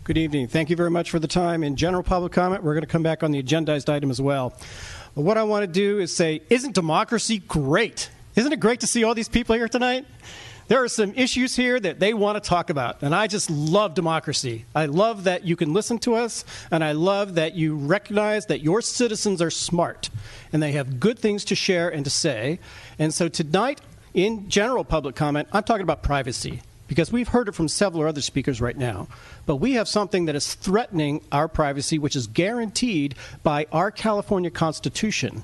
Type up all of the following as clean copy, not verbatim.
Good evening. Thank you very much for the time. In general public comment, we're going to come back on the agendized item as well. But what I want to do is say, isn't democracy great? Isn't it great to see all these people here tonight? There are some issues here that they want to talk about, and I just love democracy. I love that you can listen to us, and I love that you recognize that your citizens are smart, and they have good things to share and to say. And so tonight, in general public comment, I'm talking about privacy, because we've heard it from several other speakers right now. But we have something that is threatening our privacy, which is guaranteed by our California Constitution.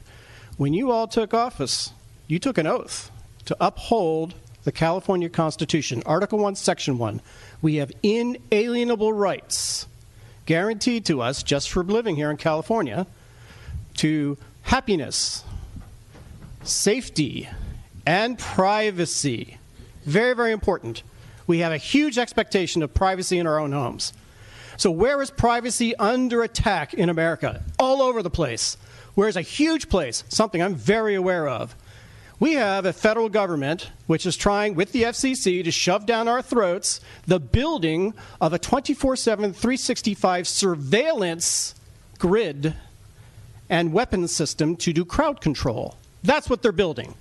When you all took office, you took an oath to uphold the California Constitution, Article 1, Section 1. We have inalienable rights guaranteed to us just for living here in California to happiness, safety, and privacy. Very, very important. We have a huge expectation of privacy in our own homes. So where is privacy under attack in America? All over the place. Where's a huge place? Something I'm very aware of. We have a federal government which is trying, with the FCC, to shove down our throats the building of a 24/7, 365 surveillance grid and weapons system to do crowd control. That's what they're building.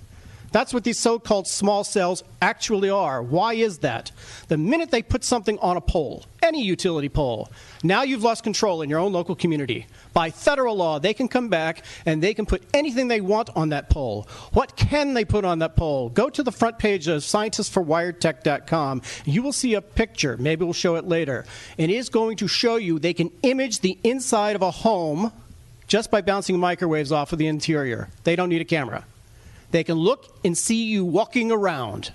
That's what these so-called small cells actually are. Why is that? The minute they put something on a pole, any utility pole, now you've lost control in your own local community. By federal law, they can come back and they can put anything they want on that pole. What can they put on that pole? Go to the front page of scientistsforwiredtech.com. You will see a picture. Maybe we'll show it later. It is going to show you they can image the inside of a home just by bouncing microwaves off of the interior. They don't need a camera. They can look and see you walking around.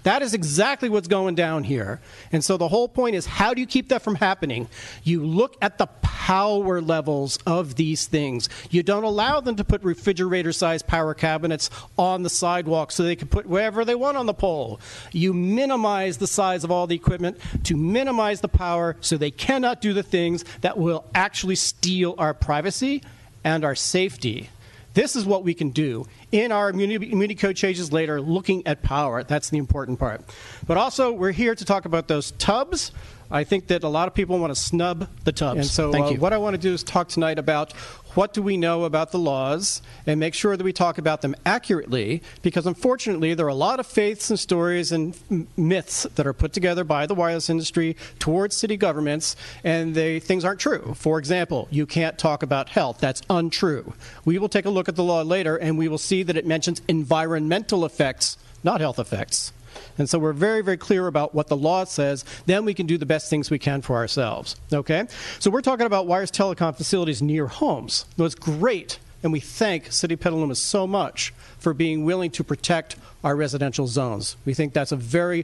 That is exactly what's going down here. And so the whole point is, how do you keep that from happening? You look at the power levels of these things. You don't allow them to put refrigerator-sized power cabinets on the sidewalk so they can put wherever they want on the pole. You minimize the size of all the equipment to minimize the power so they cannot do the things that will actually steal our privacy and our safety. This is what we can do. In our immunity code changes later, looking at power, that's the important part. But also, we're here to talk about those tubs. I think that a lot of people want to snub the tubs. And so what I want to do is talk tonight about what do we know about the laws and make sure that we talk about them accurately, because unfortunately there are a lot of faiths and stories and myths that are put together by the wireless industry towards city governments, and things aren't true. For example, you can't talk about health. That's untrue. We will take a look at the law later and we will see that it mentions environmental effects, not health effects. And so we're very, very clear about what the law says. Then we can do the best things we can for ourselves. Okay? So we're talking about wireless telecom facilities near homes. It's great, and we thank City of Petaluma so much for being willing to protect our residential zones. We think that's a very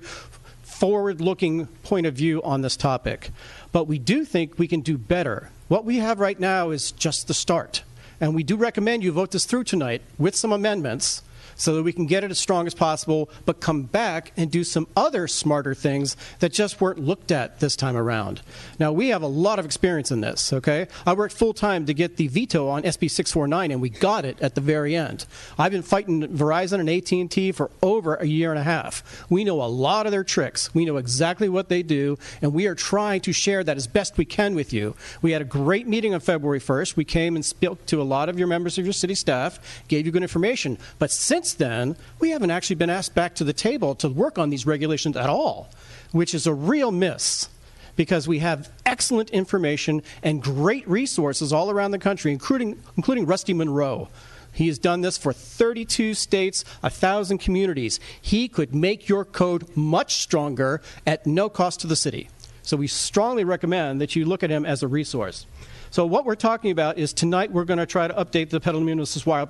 forward-looking point of view on this topic. But we do think we can do better. What we have right now is just the start. And we do recommend you vote this through tonight with some amendments so that we can get it as strong as possible, but come back and do some other smarter things that just weren't looked at this time around. Now, we have a lot of experience in this, okay? I worked full-time to get the veto on SB 649, and we got it at the very end. I've been fighting Verizon and AT&T for over a year and a half. We know a lot of their tricks. We know exactly what they do, and we are trying to share that as best we can with you. We had a great meeting on February 1st. We came and spoke to a lot of your members of your city staff, gave you good information. But since then, we haven't actually been asked back to the table to work on these regulations at all, which is a real miss, because we have excellent information and great resources all around the country, including Rusty Monroe. He has done this for 32 states, 1,000 communities. He could make your code much stronger at no cost to the city. So we strongly recommend that you look at him as a resource. So what we're talking about is tonight we're going to try to update the Petaluma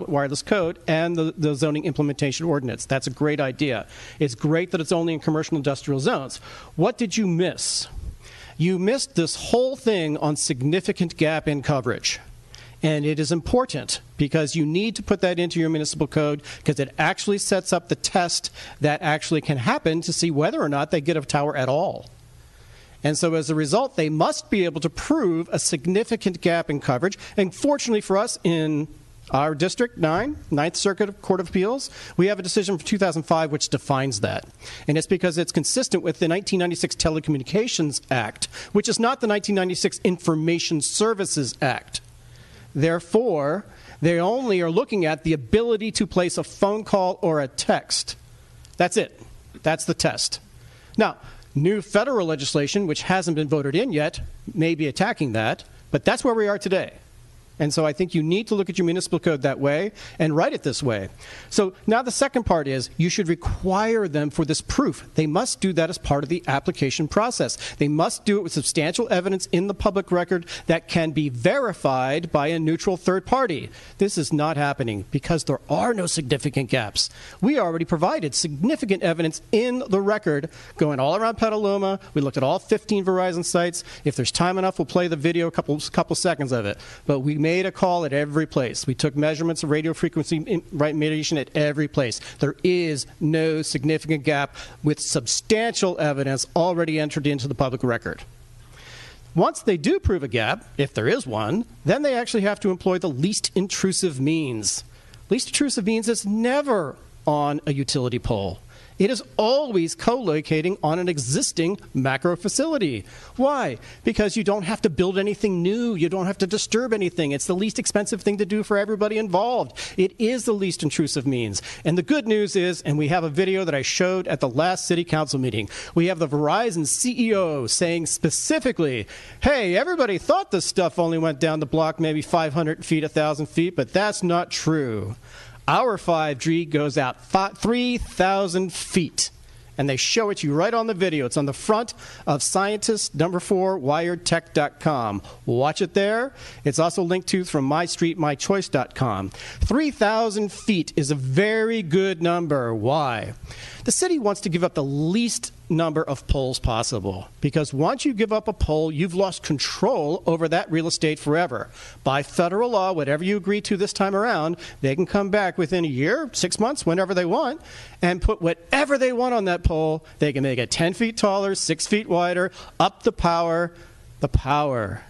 Wireless Code and the Zoning Implementation Ordinance. That's a great idea. It's great that it's only in commercial industrial zones. What did you miss? You missed this whole thing on significant gap in coverage. And it is important because you need to put that into your municipal code, because it actually sets up the test that actually can happen to see whether or not they get a tower at all. And so as a result, they must be able to prove a significant gap in coverage. And fortunately for us, in Our District 9, Ninth Circuit Court of Appeals, we have a decision from 2005 which defines that. And it's because it's consistent with the 1996 Telecommunications Act, which is not the 1996 Information Services Act. Therefore, they only are looking at the ability to place a phone call or a text. That's it. That's the test. Now, new federal legislation, which hasn't been voted in yet, may be attacking that, but that's where we are today. And so I think you need to look at your municipal code that way and write it this way. So now the second part is you should require them for this proof. They must do that as part of the application process. They must do it with substantial evidence in the public record that can be verified by a neutral third party. This is not happening because there are no significant gaps. We already provided significant evidence in the record going all around Petaluma. We looked at all 15 Verizon sites. If there's time enough, we'll play the video, a couple seconds of it. But we made a call at every place. We took measurements of radio frequency radiation at every place. There is no significant gap with substantial evidence already entered into the public record. Once they do prove a gap, if there is one, then they actually have to employ the least intrusive means. Least intrusive means is never on a utility pole. It is always co-locating on an existing macro facility. Why? Because you don't have to build anything new. You don't have to disturb anything. It's the least expensive thing to do for everybody involved. It is the least intrusive means. And the good news is, and we have a video that I showed at the last city council meeting, we have the Verizon CEO saying specifically, hey, everybody thought this stuff only went down the block maybe 500 feet, 1,000 feet, but that's not true. Our 5G goes out 3,000 feet, and they show it to you right on the video. It's on the front of scientist4wiredtech.com. Watch it there. It's also linked to from mystreetmychoice.com. 3,000 feet is a very good number. Why? The city wants to give up the least number of poles possible, because once you give up a pole, you've lost control over that real estate forever. By federal law, whatever you agree to this time around, they can come back within a year, 6 months, whenever they want, and put whatever they want on that pole. They can make it 10 feet taller, 6 feet wider, up the power, the power.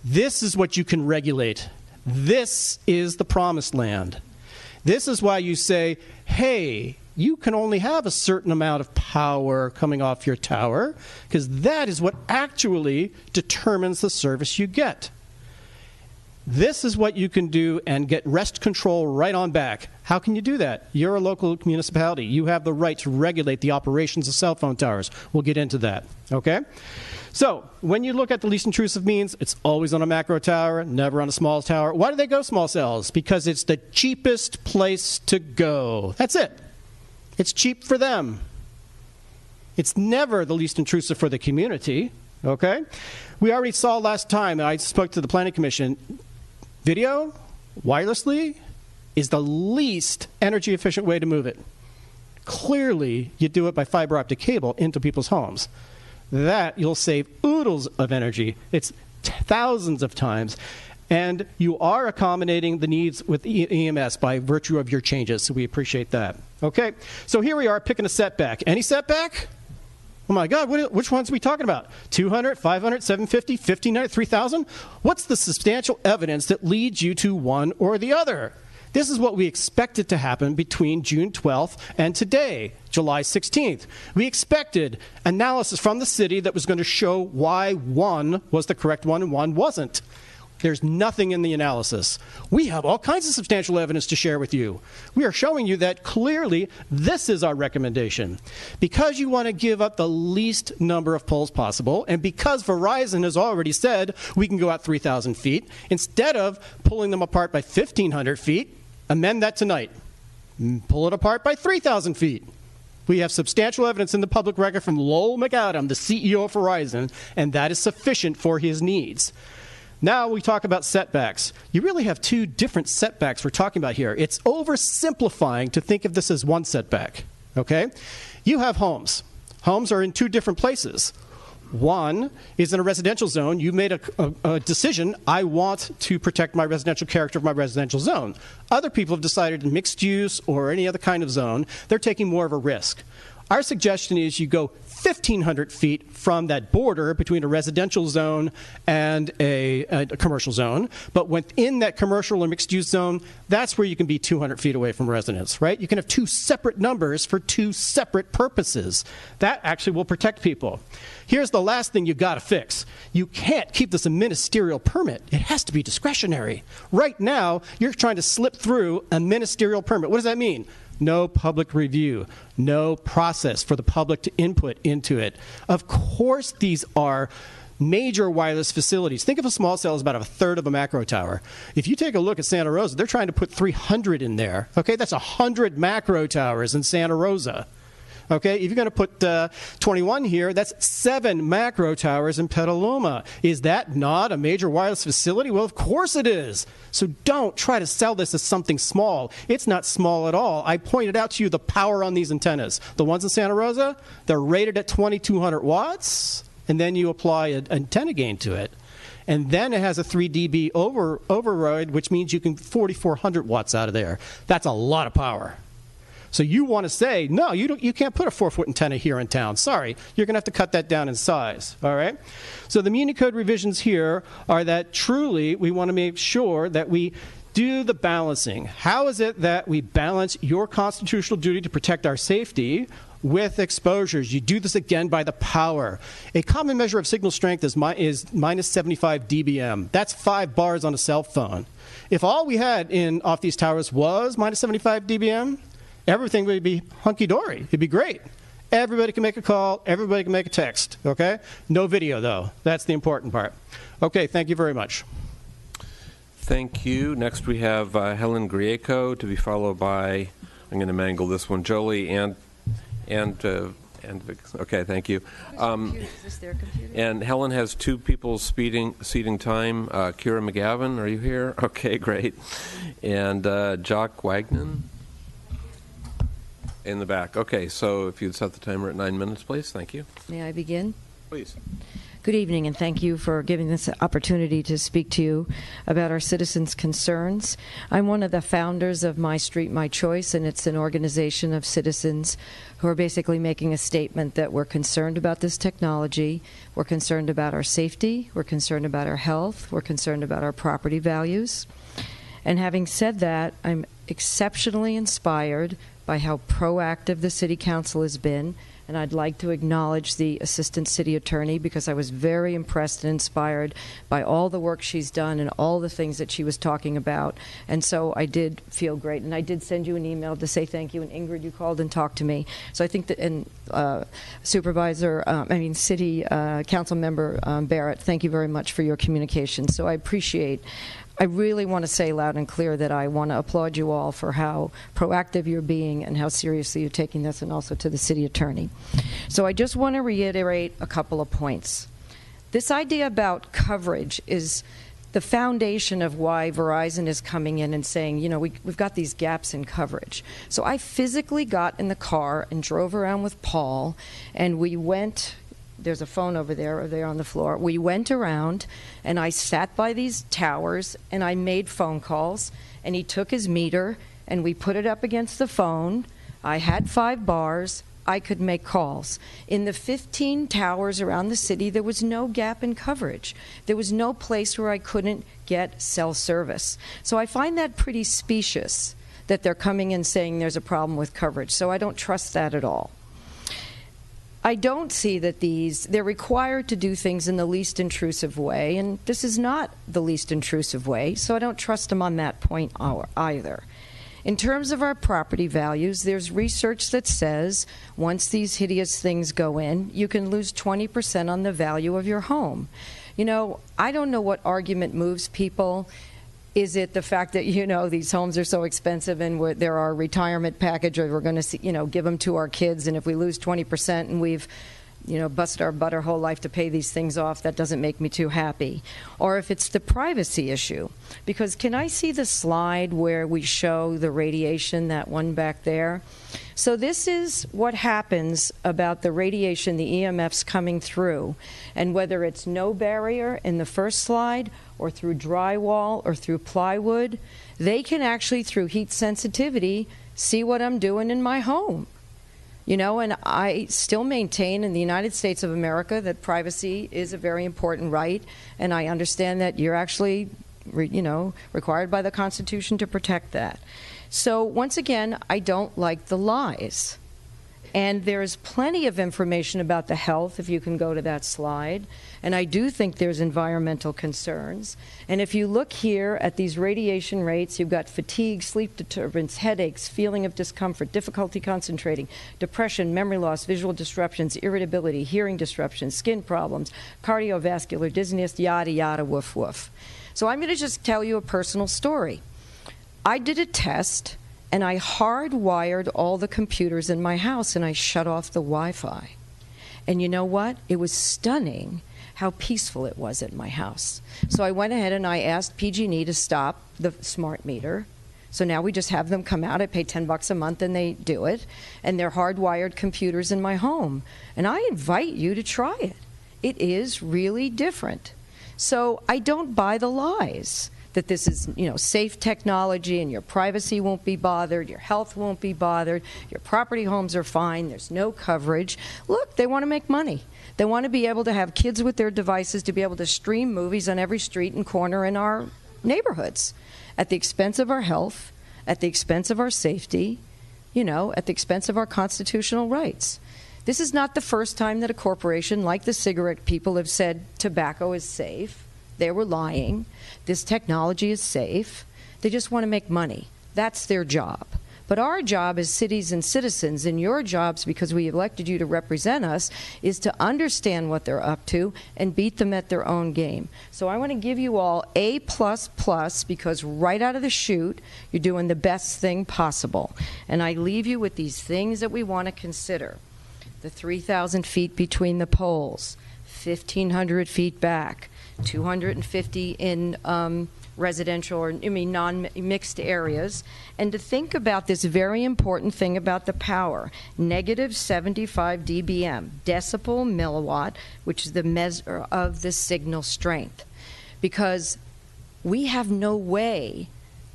This is what you can regulate. This is the promised land. This is why you say, hey, you can only have a certain amount of power coming off your tower, because that is what actually determines the service you get. This is what you can do and get rest control right on back. How can you do that? You're a local municipality. You have the right to regulate the operations of cell phone towers. We'll get into that, okay? So when you look at the least intrusive means, it's always on a macro tower, never on a small tower. Why do they go small cells? Because it's the cheapest place to go. That's it. It's cheap for them. It's never the least intrusive for the community, okay? We already saw last time, I spoke to the Planning Commission, video, wirelessly, is the least energy efficient way to move it. Clearly, you do it by fiber optic cable into people's homes. That you'll save oodles of energy. It's thousands of times. And you are accommodating the needs with EMS by virtue of your changes, so we appreciate that. Okay, so here we are picking a setback. Any setback? Oh my God, which ones are we talking about? 200, 500, 750, 1500, 3000? What's the substantial evidence that leads you to one or the other? This is what we expected to happen between June 12th and today, July 16th. We expected analysis from the city that was going to show why one was the correct one and one wasn't. There's nothing in the analysis. We have all kinds of substantial evidence to share with you. We are showing you that clearly this is our recommendation. Because you want to give up the least number of poles possible, and because Verizon has already said we can go out 3,000 feet, instead of pulling them apart by 1,500 feet, amend that tonight. Pull it apart by 3,000 feet. We have substantial evidence in the public record from Lowell McAdam, the CEO of Verizon, and that is sufficient for his needs. Now we talk about setbacks. You really have two different setbacks we're talking about here. It's oversimplifying to think of this as one setback, okay? You have homes. Homes are in two different places. One is in a residential zone. You made a decision, I want to protect my residential character of my residential zone. Other people have decided in mixed use or any other kind of zone, they're taking more of a risk. Our suggestion is you go 1,500 feet from that border between a residential zone and a commercial zone. But within that commercial or mixed-use zone, that's where you can be 200 feet away from residents, right? You can have two separate numbers for two separate purposes. That actually will protect people. Here's the last thing you've got to fix. You can't keep this a ministerial permit. It has to be discretionary. Right now, you're trying to slip through a ministerial permit. What does that mean? No public review, no process for the public to input into it. Of course, these are major wireless facilities. Think of a small cell as about a third of a macro tower. If you take a look at Santa Rosa, they're trying to put 300 in there. Okay, that's 100 macro towers in Santa Rosa. Okay, if you're going to put 21 here, that's 7 macro towers in Petaluma. Is that not a major wireless facility? Well, of course it is. So don't try to sell this as something small. It's not small at all. I pointed out to you the power on these antennas. The ones in Santa Rosa, they're rated at 2,200 watts, and then you apply an antenna gain to it. And then it has a 3 dB override, which means you can 4,400 watts out of there. That's a lot of power. So you want to say, no, you can't put a 4-foot antenna here in town. Sorry, you're going to have to cut that down in size, all right? So the Muni Code revisions here are that truly we want to make sure that we do the balancing. How is it that we balance your constitutional duty to protect our safety with exposures? You do this again by the power. A common measure of signal strength is minus 75 dBm. That's 5 bars on a cell phone. If all we had off these towers was minus 75 dBm, everything would be hunky-dory. It'd be great. Everybody can make a call. Everybody can make a text, okay? No video, though. That's the important part. Okay, thank you very much. Thank you. Next we have Helen Grieco to be followed by, I'm going to mangle this one, Jolie and okay, thank you. Is this their computer? And Helen has 2 people seating time. Kira McGavin, are you here? Okay, great. And Jock Wagnon? In the back. Okay, so if you'd set the timer at 9 minutes, please. Thank you. May I begin? Please. Good evening, and thank you for giving this opportunity to speak to you about our citizens' concerns. I'm one of the founders of My Street, My Choice, and it's an organization of citizens who are basically making a statement that we're concerned about this technology, we're concerned about our safety, we're concerned about our health, we're concerned about our property values. And having said that, I'm exceptionally inspired by how proactive the City Council has been, and I'd like to acknowledge the Assistant City Attorney because I was very impressed and inspired by all the work she's done and all the things that she was talking about, and so I did feel great. And I did send you an email to say thank you, and Ingrid, you called and talked to me. So I think that, and City Council Member Barrett, thank you very much for your communication. So I really want to say loud and clear that I want to applaud you all for how proactive you're being and how seriously you're taking this, and also to the city attorney. So I just want to reiterate a couple of points. This idea about coverage is the foundation of why Verizon is coming in and saying, you know, we've got these gaps in coverage. So I physically got in the car and drove around with Paul, and we went. There's a phone over there on the floor. We went around, and I sat by these towers, and I made phone calls, and he took his meter, and we put it up against the phone. I had 5 bars. I could make calls. In the 15 towers around the city, there was no gap in coverage. There was no place where I couldn't get cell service. So I find that pretty specious that they're coming in saying there's a problem with coverage. So I don't trust that at all. I don't see that they're required to do things in the least intrusive way, and this is not the least intrusive way, so I don't trust them on that point either. In terms of our property values, there's research that says once these hideous things go in, you can lose 20% on the value of your home. You know, I don't know what argument moves people. Is it the fact that, you know, these homes are so expensive and they're our retirement package, or we're going to, you know, give them to our kids, and if we lose 20% and we've, you know, busted our butt our whole life to pay these things off, that doesn't make me too happy. Or if it's the privacy issue. Because can I see the slide where we show the radiation, that one back there? So this is what happens about the radiation, the EMFs coming through, and whether it's no barrier in the first slide or through drywall or through plywood, they can actually, through heat sensitivity, see what I'm doing in my home. You know, and I still maintain in the United States of America that privacy is a very important right, and I understand that you're actually, required by the Constitution to protect that. So once again, I don't like the lies. And there's plenty of information about the health, if you can go to that slide. And I do think there's environmental concerns. And if you look here at these radiation rates, you've got fatigue, sleep disturbance, headaches, feeling of discomfort, difficulty concentrating, depression, memory loss, visual disruptions, irritability, hearing disruptions, skin problems, cardiovascular, dizziness, yada, yada, woof, woof. So I'm going to just tell you a personal story. I did a test, and I hardwired all the computers in my house, and I shut off the Wi-Fi. And you know what? It was stunning how peaceful it was at my house. So I went ahead and I asked PG&E to stop the smart meter. So now we just have them come out. I pay $10 a month and they do it. And they're hardwired computers in my home. And I invite you to try it. It is really different. So I don't buy the lies that this is, safe technology and your privacy won't be bothered, your health won't be bothered, your property homes are fine, there's no coverage. Look, they want to make money. They want to be able to have kids with their devices to be able to stream movies on every street and corner in our neighborhoods at the expense of our health, at the expense of our safety, at the expense of our constitutional rights. This is not the first time that a corporation like the cigarette people have said tobacco is safe. They were lying. This technology is safe. They just want to make money. That's their job. But our job as cities and citizens, and your jobs, because we elected you to represent us, is to understand what they're up to and beat them at their own game. So I want to give you all A++, because right out of the chute, you're doing the best thing possible. And I leave you with these things that we want to consider. The 3,000 feet between the poles, 1,500 feet back, 250 in residential or non-mixed areas, and to think about this very important thing about the power, negative 75 dBm, decibel milliwatt, which is the measure of the signal strength, because we have no way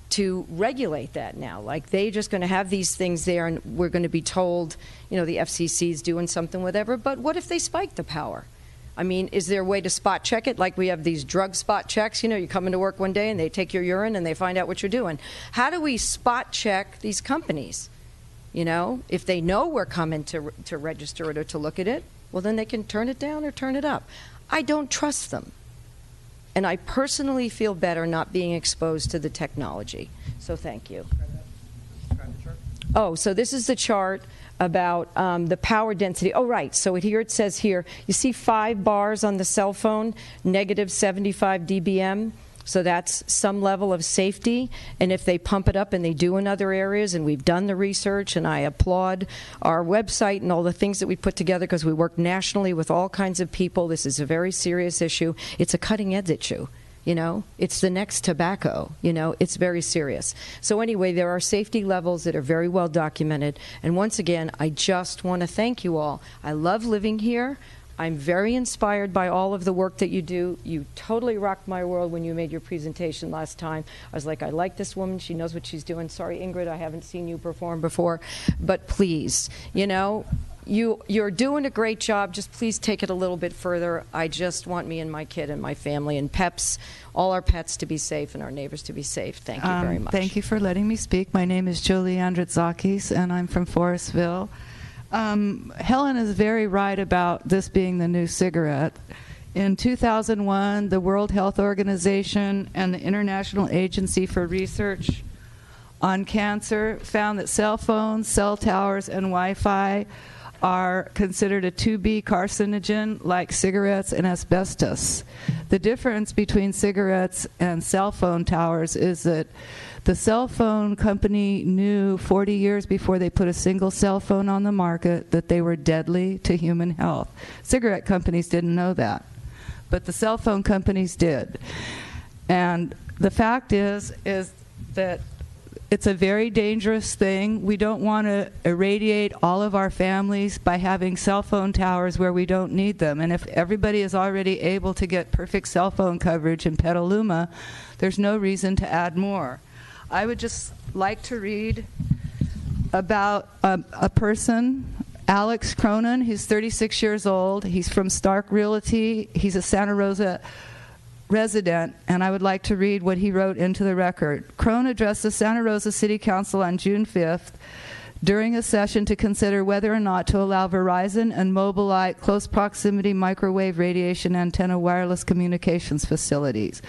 to regulate that now. Like, they're just going to have these things there, and we're going to be told, the FCC is doing something, whatever, but what if they spike the power? I mean, is there a way to spot check it? Like we have these drug spot checks. You come into work one day and they take your urine and they find out what you're doing. How do we spot check these companies? If they know we're coming to register it or to look at it, well, then they can turn it down or turn it up. I don't trust them. And I personally feel better not being exposed to the technology. So thank you. Oh, so this is the chart about the power density. Oh, right. So here it says here, you see 5 bars on the cell phone, negative 75 dBm. So that's some level of safety. And if they pump it up, and they do in other areas, and we've done the research, and I applaud our website and all the things that we put together, because we work nationally with all kinds of people. This is a very serious issue. It's a cutting-edge issue. It's the next tobacco. It's very serious. So anyway, there are safety levels that are very well documented. And once again, I just want to thank you all. I love living here. I'm very inspired by all of the work that you do. You totally rocked my world when you made your presentation last time. I was like, I like this woman. She knows what she's doing. Sorry, Ingrid, I haven't seen you perform before. But please, you're doing a great job. Just please take it a little bit further. I just want me and my kid and my family and all our pets to be safe and our neighbors to be safe. Thank you very much. Thank you for letting me speak. My name is Julie Andrzakis, and I'm from Forestville. Helen is very right about this being the new cigarette. In 2001, the World Health Organization and the International Agency for Research on Cancer found that cell phones, cell towers, and Wi-Fi are considered a 2B carcinogen, like cigarettes and asbestos. The difference between cigarettes and cell phone towers is that the cell phone company knew 40 years before they put a single cell phone on the market that they were deadly to human health. Cigarette companies didn't know that, but the cell phone companies did. And the fact is that it's a very dangerous thing. We don't want to irradiate all of our families by having cell phone towers where we don't need them. And if everybody is already able to get perfect cell phone coverage in Petaluma, there's no reason to add more. I would just like to read about a person Alex Cronin, he's 36 years old. He's from Stark Realty. He's a Santa Rosa resident, and I would like to read what he wrote into the record. Crone addressed the Santa Rosa City Council on June 5th during a session to consider whether or not to allow Verizon and Mobileye close proximity microwave radiation antenna wireless communications facilities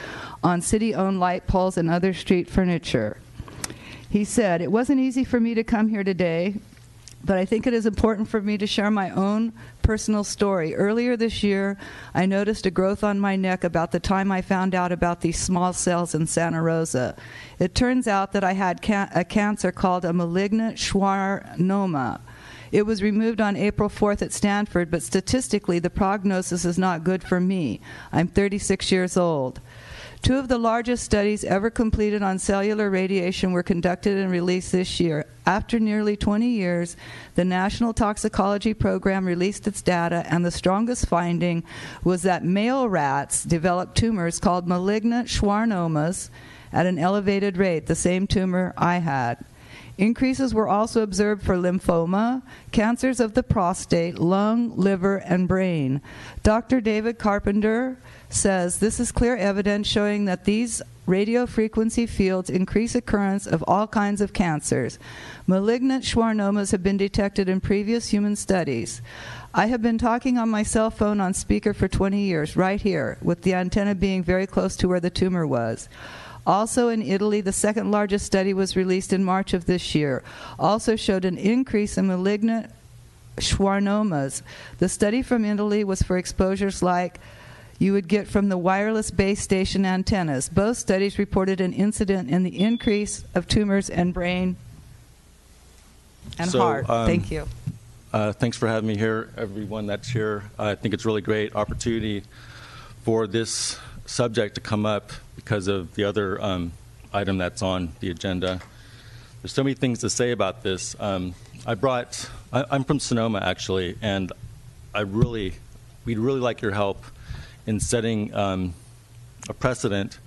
on city-owned light poles and other street furniture. He said, "It wasn't easy for me to come here today, but I think it is important for me to share my own personal story. Earlier this year, I noticed a growth on my neck about the time I found out about these small cells in Santa Rosa. It turns out that I had a cancer called a malignant schwannoma. It was removed on April 4th at Stanford, but statistically, the prognosis is not good for me. I'm 36 years old. Two of the largest studies ever completed on cellular radiation were conducted and released this year. After nearly 20 years, the National Toxicology Program released its data, and the strongest finding was that male rats developed tumors called malignant schwannomas at an elevated rate, the same tumor I had. Increases were also observed for lymphoma, cancers of the prostate, lung, liver, and brain. Dr. David Carpenter says this is clear evidence showing that these radio frequency fields increase occurrence of all kinds of cancers. Malignant schwannomas have been detected in previous human studies. I have been talking on my cell phone on speaker for 20 years, right here, with the antenna being very close to where the tumor was. Also in Italy, the second largest study was released in March of this year, also showed an increase in malignant schwannomas. The study from Italy was for exposures like you would get from the wireless base station antennas. Both studies reported an incident in the increase of tumors in brain and heart. Thank you. Thanks for having me here, everyone that's here. I think it's a really great opportunity for this subject to come up because of the other item that's on the agenda. There's so many things to say about this. I'm from Sonoma, actually, and we'd really like your help in setting a precedent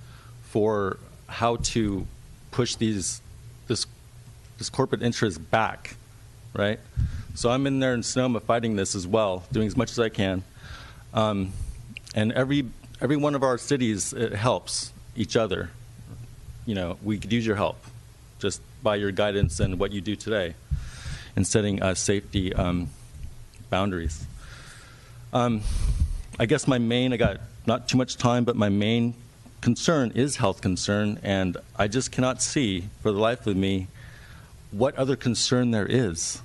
for how to push this corporate interest back, right? So I'm in there in Sonoma fighting this as well, doing as much as I can. And every one of our cities, it helps each other. You know, we could use your help just by your guidance and what you do today in setting safety boundaries. I guess I got not too much time, but my main concern is health concern, and I just cannot see for the life of me what other concern there is.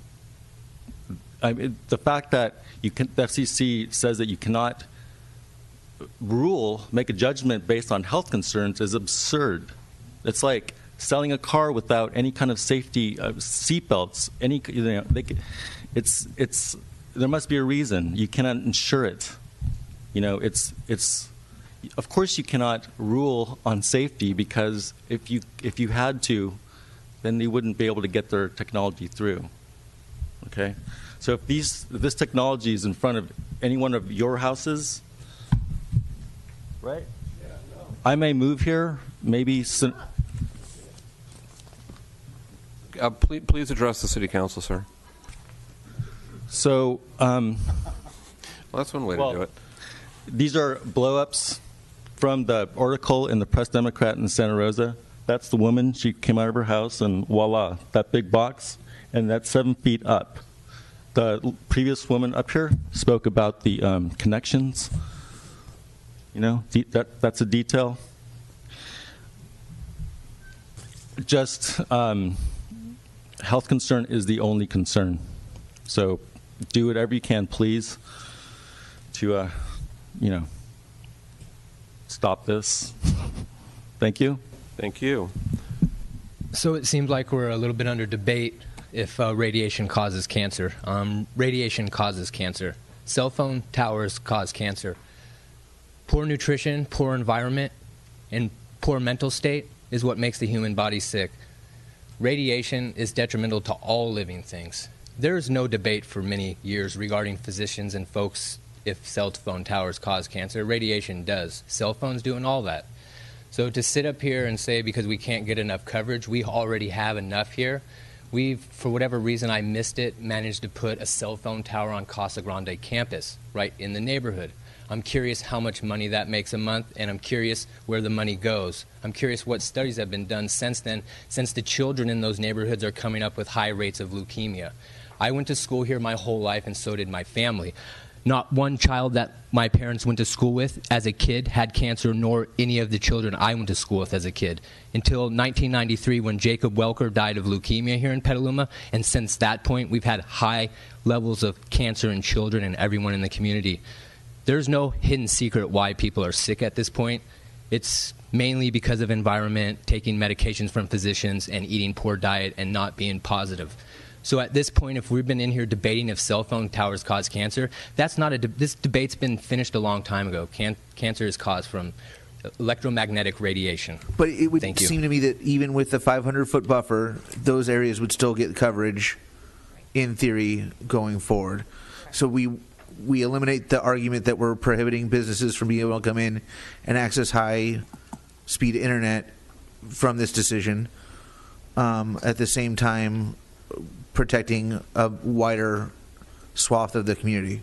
The fact that the FCC says that you cannot make a judgment based on health concerns is absurd. It's like selling a car without any kind of safety seatbelts. There must be a reason. You cannot insure it. You know, of course you cannot rule on safety, because if you had to, then they wouldn't be able to get their technology through. Okay, so if this technology is in front of any one of your houses, right? Yeah, no. I may move here, maybe. Please address the City Council, sir. So, well, that's one way to do it. These are blow-ups from the article in the Press Democrat in Santa Rosa. That's the woman. She came out of her house, and voila, that big box, and that's 7 feet up. The previous woman up here spoke about the connections. You know, that's a detail. Just health concern is the only concern. So do whatever you can, please, to stop this. Thank you. Thank you. So it seems like we're a little bit under debate if radiation causes cancer. Radiation causes cancer. Cell phone towers cause cancer. Poor nutrition, poor environment, and poor mental state is what makes the human body sick. Radiation is detrimental to all living things. There is no debate for many years regarding physicians and folks if cell phone towers cause cancer. Radiation does. Cell phones do, and all that. So to sit up here and say because we can't get enough coverage, we already have enough here, We've, for whatever reason I missed it, managed to put a cell phone tower on Casa Grande campus, right in the neighborhood. I'm curious how much money that makes a month, and I'm curious where the money goes. I'm curious what studies have been done since then, since the children in those neighborhoods are coming up with high rates of leukemia. I went to school here my whole life, and so did my family. Not one child that my parents went to school with as a kid had cancer, nor any of the children I went to school with as a kid, until 1993 when Jacob Welker died of leukemia here in Petaluma, and since that point we've had high levels of cancer in children and everyone in the community. There's no hidden secret why people are sick at this point. It's mainly because of environment, taking medications from physicians, and eating poor diet and not being positive. So at this point, if we've been in here debating if cell phone towers cause cancer, that's not this debate's been finished a long time ago. Cancer is caused from electromagnetic radiation. But it would seem to me that even with the 500-foot buffer, those areas would still get coverage, in theory, going forward. So we eliminate the argument that we're prohibiting businesses from being able to come in and access high-speed internet from this decision. At the same time, protecting a wider swath of the community.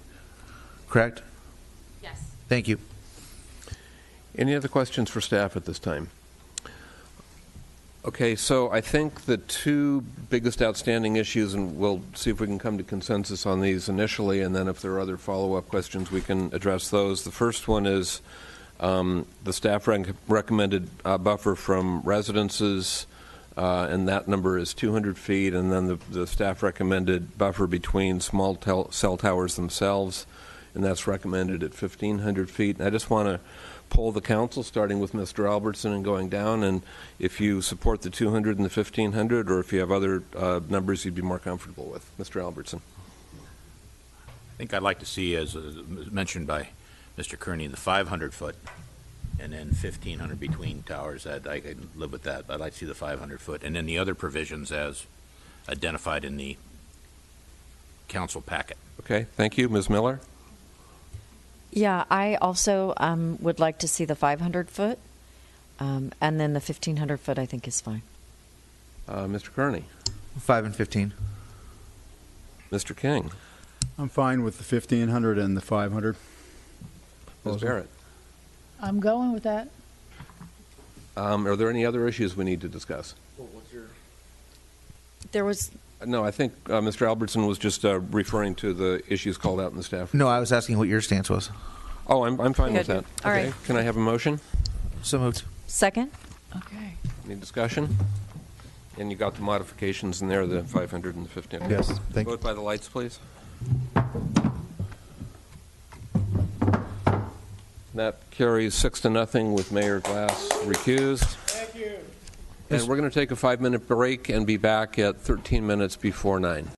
Correct? Yes. Thank you. Any other questions for staff at this time? Okay, so I think the two biggest outstanding issues, and we'll see if we can come to consensus on these initially, and then if there are other follow-up questions, we can address those. The first one is the staff recommended buffer from residences, and that number is 200 feet, and then the staff recommended buffer between small cell towers themselves, and that's recommended at 1,500 feet. And I just want to poll the council, starting with Mr. Albertson and going down, and if you support the 200 and the 1,500, or if you have other numbers you'd be more comfortable with. Mr. Albertson. I think I'd like to see, as mentioned by Mr. Kearney, the 500-foot and then 1,500 between towers. That I could live with that. I'd like to see the 500-foot, and then the other provisions as identified in the council packet. Okay, thank you. Ms. Miller? Yeah, I also would like to see the 500-foot, and then the 1,500-foot I think is fine. Mr. Kearney? 5 and 15. Mr. King? I'm fine with the 1,500 and the 500. Ms. Barrett? I'm going with that. Are there any other issues we need to discuss? Well, what's your... There was... No, I think Mr. Albertson was just referring to the issues called out in the staff. No, I was asking what your stance was. Oh, I'm fine with that. All okay. right. Can I have a motion? So moved. Second? Okay. Any discussion? And you got the modifications in there, the 500 and the 15. Yes, thank you. Vote by the lights, please. That carries 6-0 with Mayor Glass recused. Thank you. And we're going to take a 5-minute break and be back at 13 minutes before 9.